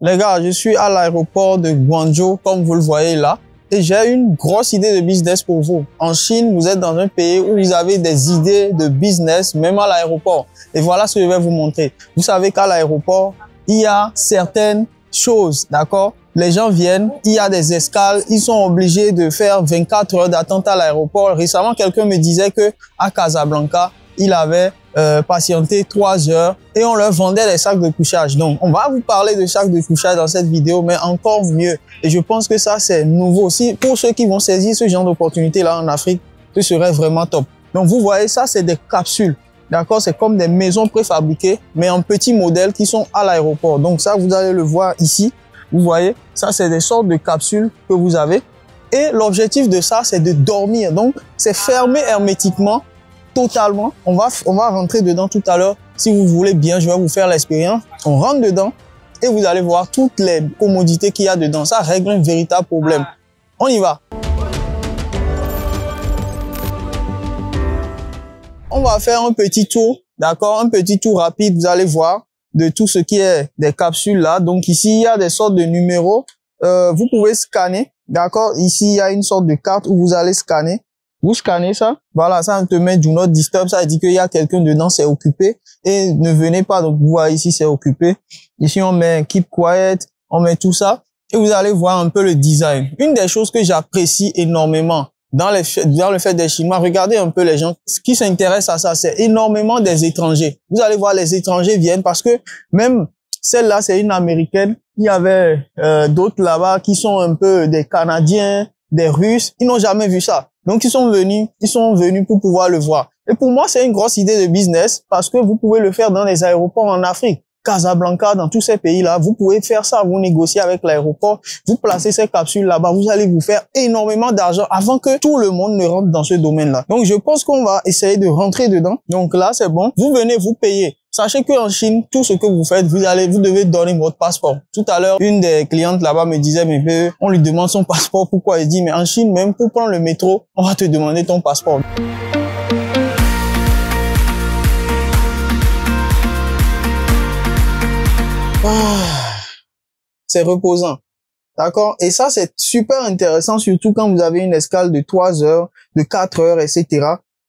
Les gars, je suis à l'aéroport de Guangzhou, comme vous le voyez là, et j'ai une grosse idée de business pour vous. En Chine, vous êtes dans un pays où vous avez des idées de business, même à l'aéroport. Et voilà ce que je vais vous montrer. Vous savez qu'à l'aéroport, il y a certaines choses, d'accord? Les gens viennent, il y a des escales, ils sont obligés de faire 24 heures d'attente à l'aéroport. Récemment, quelqu'un me disait que à Casablanca, il avait patienté 3 heures et on leur vendait des sacs de couchage. Donc, on va vous parler de sacs de couchage dans cette vidéo, mais encore mieux. Et je pense que ça, c'est nouveau. Si pour ceux qui vont saisir ce genre d'opportunité-là en Afrique, ce serait vraiment top. Donc, vous voyez, ça, c'est des capsules. D'accord? C'est comme des maisons préfabriquées, mais en petits modèles qui sont à l'aéroport. Donc, ça, vous allez le voir ici. Vous voyez, ça, c'est des sortes de capsules que vous avez. Et l'objectif de ça, c'est de dormir. Donc, c'est fermé hermétiquement. Totalement. On va rentrer dedans tout à l'heure. Si vous voulez bien, je vais vous faire l'expérience. On rentre dedans et vous allez voir toutes les commodités qu'il y a dedans. Ça règle un véritable problème. On y va. On va faire un petit tour, d'accord? Un petit tour rapide, vous allez voir, de tout ce qui est des capsules là. Donc ici, il y a des sortes de numéros. Vous pouvez scanner, d'accord? Ici, il y a une sorte de carte où vous allez scanner. Vous scannez ça, voilà, ça te met do not disturb, ça dit qu'il y a quelqu'un dedans, c'est occupé et ne venez pas. Donc vous voyez ici, c'est occupé. Ici, on met keep quiet, on met tout ça et vous allez voir un peu le design. Une des choses que j'apprécie énormément dans le fait des Chinois, regardez un peu les gens qui s'intéressent à ça, c'est énormément des étrangers. Vous allez voir, les étrangers viennent parce que même celle-là, c'est une américaine. Il y avait d'autres là-bas qui sont un peu des Canadiens, des Russes. Ils n'ont jamais vu ça. Donc, ils sont venus pour pouvoir le voir. Et pour moi, c'est une grosse idée de business parce que vous pouvez le faire dans les aéroports en Afrique. Casablanca, dans tous ces pays-là, vous pouvez faire ça, vous négociez avec l'aéroport, vous placez ces capsules là-bas, vous allez vous faire énormément d'argent avant que tout le monde ne rentre dans ce domaine-là. Donc, je pense qu'on va essayer de rentrer dedans. Donc là, c'est bon. Vous venez, vous payez. Sachez qu'en Chine, tout ce que vous faites, vous devez donner votre passeport. Tout à l'heure, une des clientes là-bas me disait, mais on lui demande son passeport. Pourquoi? Il dit, mais en Chine, même pour prendre le métro, on va te demander ton passeport. C'est reposant. D'accord? Et ça, c'est super intéressant, surtout quand vous avez une escale de 3 heures, de 4 heures, etc.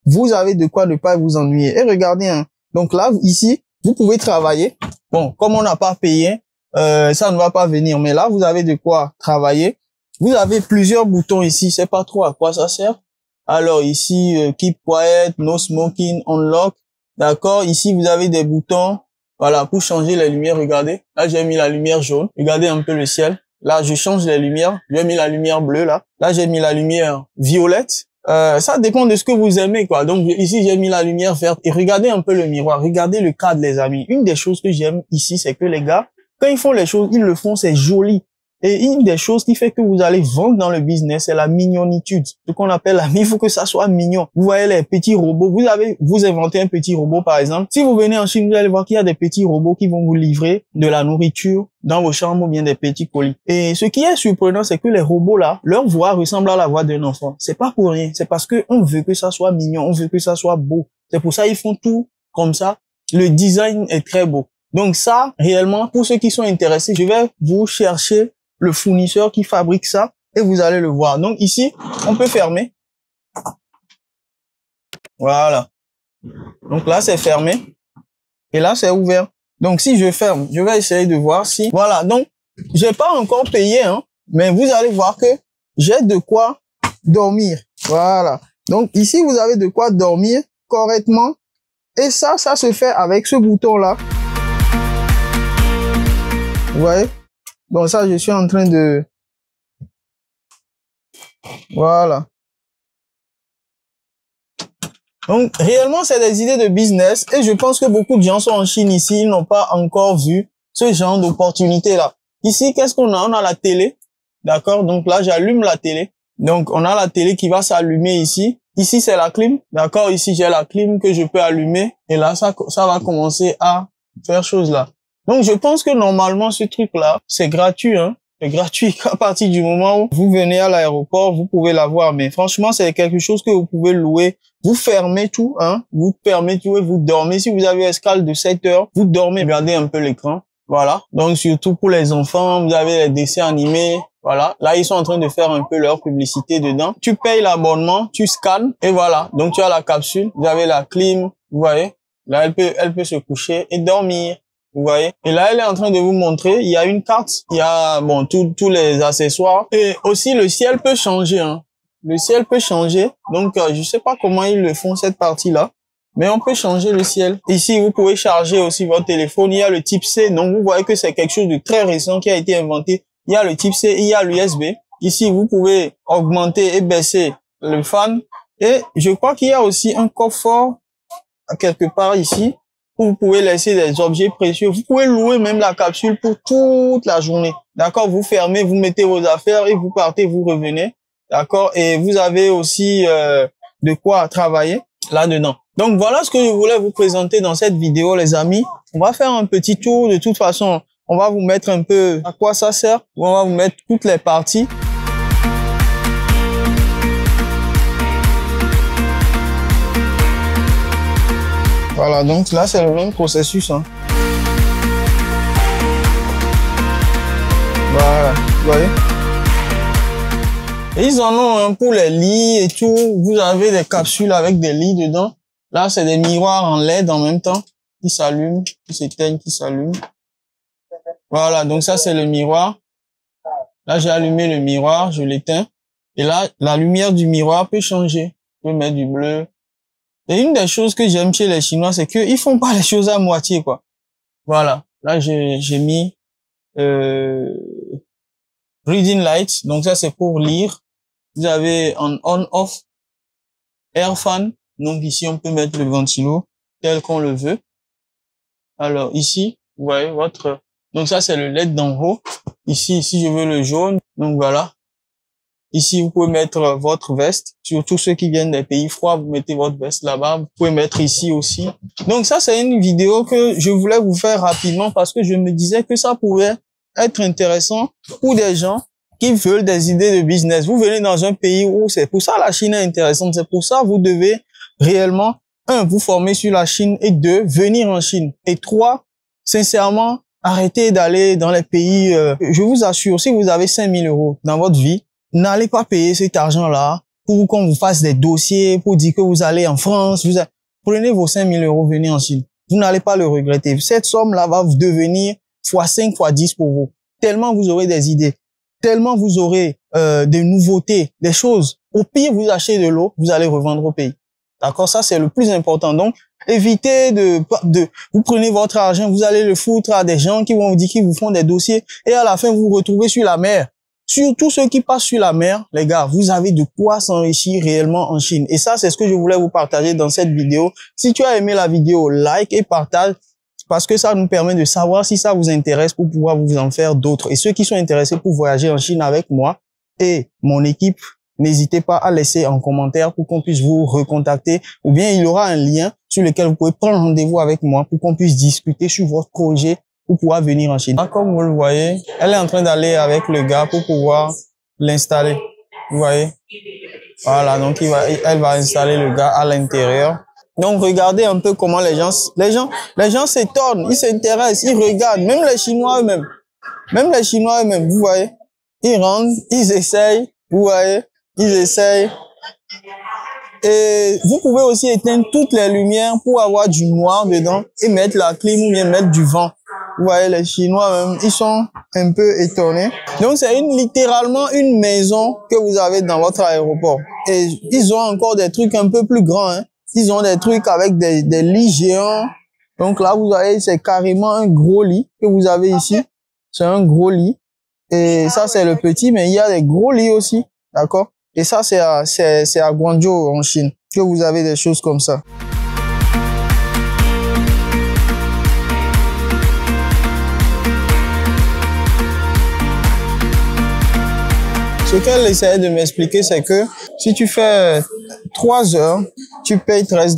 Vous avez de quoi ne pas vous ennuyer. Et regardez, hein. Donc là, ici, vous pouvez travailler. Bon, comme on n'a pas payé, ça ne va pas venir. Mais là, vous avez de quoi travailler. Vous avez plusieurs boutons ici. C'est pas trop à quoi ça sert. Alors ici, keep quiet, no smoking, unlock. D'accord? Ici, vous avez des boutons. Voilà, pour changer les lumières, regardez. Là, j'ai mis la lumière jaune. Regardez un peu le ciel. Là, je change les lumières. J'ai mis la lumière bleue, là. Là, j'ai mis la lumière violette. Ça dépend de ce que vous aimez, quoi. Donc, ici, j'ai mis la lumière verte. Et regardez un peu le miroir. Regardez le cadre, les amis. Une des choses que j'aime ici, c'est que les gars, quand ils font les choses, ils le font, c'est joli. Et une des choses qui fait que vous allez vendre dans le business, c'est la mignonitude. Ce qu'on appelle il faut que ça soit mignon. Vous voyez les petits robots. Vous inventez un petit robot, par exemple. Si vous venez en Chine, vous allez voir qu'il y a des petits robots qui vont vous livrer de la nourriture dans vos chambres ou bien des petits colis. Et ce qui est surprenant, c'est que les robots là, leur voix ressemble à la voix d'un enfant. C'est pas pour rien. C'est parce que on veut que ça soit mignon. On veut que ça soit beau. C'est pour ça ils font tout comme ça. Le design est très beau. Donc ça, réellement, pour ceux qui sont intéressés, je vais vous chercher le fournisseur qui fabrique ça et vous allez le voir. Donc ici, on peut fermer. Voilà. Donc là, c'est fermé. Et là, c'est ouvert. Donc si je ferme, je vais essayer de voir si... Voilà. Donc, j'ai pas encore payé, hein, mais vous allez voir que j'ai de quoi dormir. Voilà. Donc ici, vous avez de quoi dormir correctement. Et ça se fait avec ce bouton-là. Vous voyez? Donc ça, je suis en train de... Voilà. Donc, réellement, c'est des idées de business. Et je pense que beaucoup de gens sont en Chine ici. Ils n'ont pas encore vu ce genre d'opportunité-là. Ici, qu'est-ce qu'on a? On a la télé. D'accord? Donc là, j'allume la télé. Donc, on a la télé qui va s'allumer ici. Ici, c'est la clim. D'accord? Ici, j'ai la clim que je peux allumer. Et là, ça va commencer à faire chose là. Donc, je pense que normalement, ce truc-là, c'est gratuit, hein. C'est gratuit à partir du moment où vous venez à l'aéroport, vous pouvez l'avoir. Mais franchement, c'est quelque chose que vous pouvez louer. Vous fermez tout, hein. Vous fermez tout et vous dormez. Si vous avez une escale de 7 heures, vous dormez. Regardez un peu l'écran. Voilà. Donc, surtout pour les enfants, vous avez les dessins animés. Voilà. Là, ils sont en train de faire un peu leur publicité dedans. Tu payes l'abonnement, tu scannes et voilà. Donc, tu as la capsule, vous avez la clim, vous voyez. Là, elle peut se coucher et dormir. Vous voyez. Et là, elle est en train de vous montrer, il y a une carte, il y a, bon, tous les accessoires. Et aussi, le ciel peut changer, hein. Le ciel peut changer. Donc, je sais pas comment ils le font, cette partie-là. Mais on peut changer le ciel. Ici, vous pouvez charger aussi votre téléphone. Il y a le type C. Donc, vous voyez que c'est quelque chose de très récent qui a été inventé. Il y a le type C, il y a l'USB. Ici, vous pouvez augmenter et baisser le fan. Et je crois qu'il y a aussi un coffre-fort quelque part ici où vous pouvez laisser des objets précieux. Vous pouvez louer même la capsule pour toute la journée. D'accord? Vous fermez, vous mettez vos affaires et vous partez, vous revenez. D'accord? Et vous avez aussi de quoi travailler là-dedans. Donc, voilà ce que je voulais vous présenter dans cette vidéo, les amis. On va faire un petit tour. De toute façon, on va vous mettre un peu à quoi ça sert. On va vous mettre toutes les parties. Voilà, donc là, c'est le même processus, hein. Voilà, vous voyez? Et ils en ont un pour les lits et tout. Vous avez des capsules avec des lits dedans. Là, c'est des miroirs en LED en même temps, qui s'allument, qui s'éteignent, qui s'allument. Voilà, donc ça, c'est le miroir. Là, j'ai allumé le miroir, je l'éteins. Et là, la lumière du miroir peut changer. Je peux mettre du bleu. Et une des choses que j'aime chez les Chinois, c'est qu'ils font pas les choses à moitié, quoi. Voilà. Là, j'ai mis reading light. Donc ça, c'est pour lire. Vous avez un on-off air fan. Donc ici, on peut mettre le ventilo tel qu'on le veut. Alors ici, vous voyez votre... Donc ça, c'est le LED d'en haut. Ici, je veux le jaune. Donc voilà. Ici, vous pouvez mettre votre veste. Surtout ceux qui viennent des pays froids, vous mettez votre veste là-bas. Vous pouvez mettre ici aussi. Donc ça, c'est une vidéo que je voulais vous faire rapidement parce que je me disais que ça pouvait être intéressant pour des gens qui veulent des idées de business. Vous venez dans un pays où c'est pour ça la Chine est intéressante. C'est pour ça vous devez réellement, 1, vous former sur la Chine et 2, venir en Chine. Et 3, sincèrement, arrêtez d'aller dans les pays, je vous assure, si vous avez 5 000 € dans votre vie, n'allez pas payer cet argent-là pour qu'on vous fasse des dossiers, pour dire que vous allez en France. Prenez vos 5 000 €, venez en Chine. Vous n'allez pas le regretter. Cette somme-là va vous devenir x5, x10 pour vous. Tellement vous aurez des idées. Tellement vous aurez des nouveautés, des choses. Au pire, vous achetez de l'eau, vous allez revendre au pays. D'accord? Ça, c'est le plus important. Donc, évitez vous prenez votre argent, vous allez le foutre à des gens qui vont vous dire qu'ils vous font des dossiers et à la fin, vous vous retrouvez sur la mer. Surtout ceux qui passent sur la mer, les gars, vous avez de quoi s'enrichir réellement en Chine. Et ça, c'est ce que je voulais vous partager dans cette vidéo. Si tu as aimé la vidéo, like et partage parce que ça nous permet de savoir si ça vous intéresse pour pouvoir vous en faire d'autres. Et ceux qui sont intéressés pour voyager en Chine avec moi et mon équipe, n'hésitez pas à laisser un commentaire pour qu'on puisse vous recontacter ou bien il y aura un lien sur lequel vous pouvez prendre rendez-vous avec moi pour qu'on puisse discuter sur votre projet pour pouvoir venir en Chine. Comme vous le voyez, elle est en train d'aller avec le gars pour pouvoir l'installer. Vous voyez? Voilà, donc elle va installer le gars à l'intérieur. Donc regardez un peu comment les gens s'étonnent, ils s'intéressent, ils regardent, même les Chinois eux-mêmes, vous voyez? Ils rentrent, ils essayent, vous voyez? Ils essayent. Et vous pouvez aussi éteindre toutes les lumières pour avoir du noir dedans et mettre la clim ou bien mettre du vent. Vous voyez, les Chinois même, ils sont un peu étonnés. Donc, c'est littéralement une maison que vous avez dans votre aéroport. Et ils ont encore des trucs un peu plus grands, hein. Ils ont des trucs avec des lits géants. Donc là, vous voyez, c'est carrément un gros lit que vous avez ici. C'est un gros lit. Et ça, c'est le petit, mais il y a des gros lits aussi. D'accord? Et ça, c'est à Guangzhou, en Chine, que vous avez des choses comme ça. Ce qu'elle essayait de m'expliquer, c'est que si tu fais 3 heures, tu payes $13.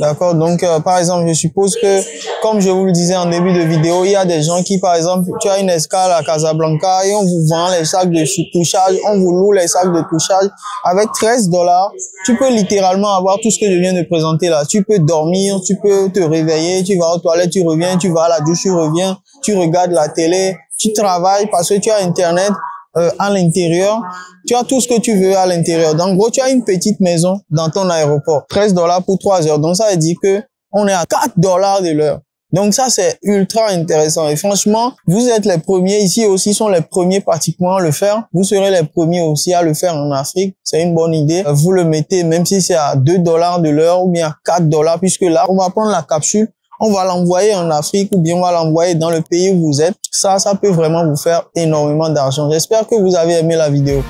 D'accord. Donc, par exemple, je suppose que, comme je vous le disais en début de vidéo, il y a des gens qui, par exemple, tu as une escale à Casablanca et on vous vend les sacs de couchage, on vous loue les sacs de couchage. Avec $13, tu peux littéralement avoir tout ce que je viens de présenter là. Tu peux dormir, tu peux te réveiller, tu vas aux toilettes, tu reviens, tu vas à la douche, tu reviens, tu regardes la télé, tu travailles parce que tu as Internet. À l'intérieur, tu as tout ce que tu veux à l'intérieur. Donc, en gros, tu as une petite maison dans ton aéroport. $13 pour 3 heures. Donc, ça veut dire que on est à $4 de l'heure. Donc, ça, c'est ultra intéressant. Et franchement, vous êtes les premiers ici aussi, sont les premiers pratiquement à le faire. Vous serez les premiers aussi à le faire en Afrique. C'est une bonne idée. Vous le mettez, même si c'est à $2 de l'heure ou bien à $4, puisque là, on va prendre la capsule. On va l'envoyer en Afrique ou bien on va l'envoyer dans le pays où vous êtes. Ça peut vraiment vous faire énormément d'argent. J'espère que vous avez aimé la vidéo.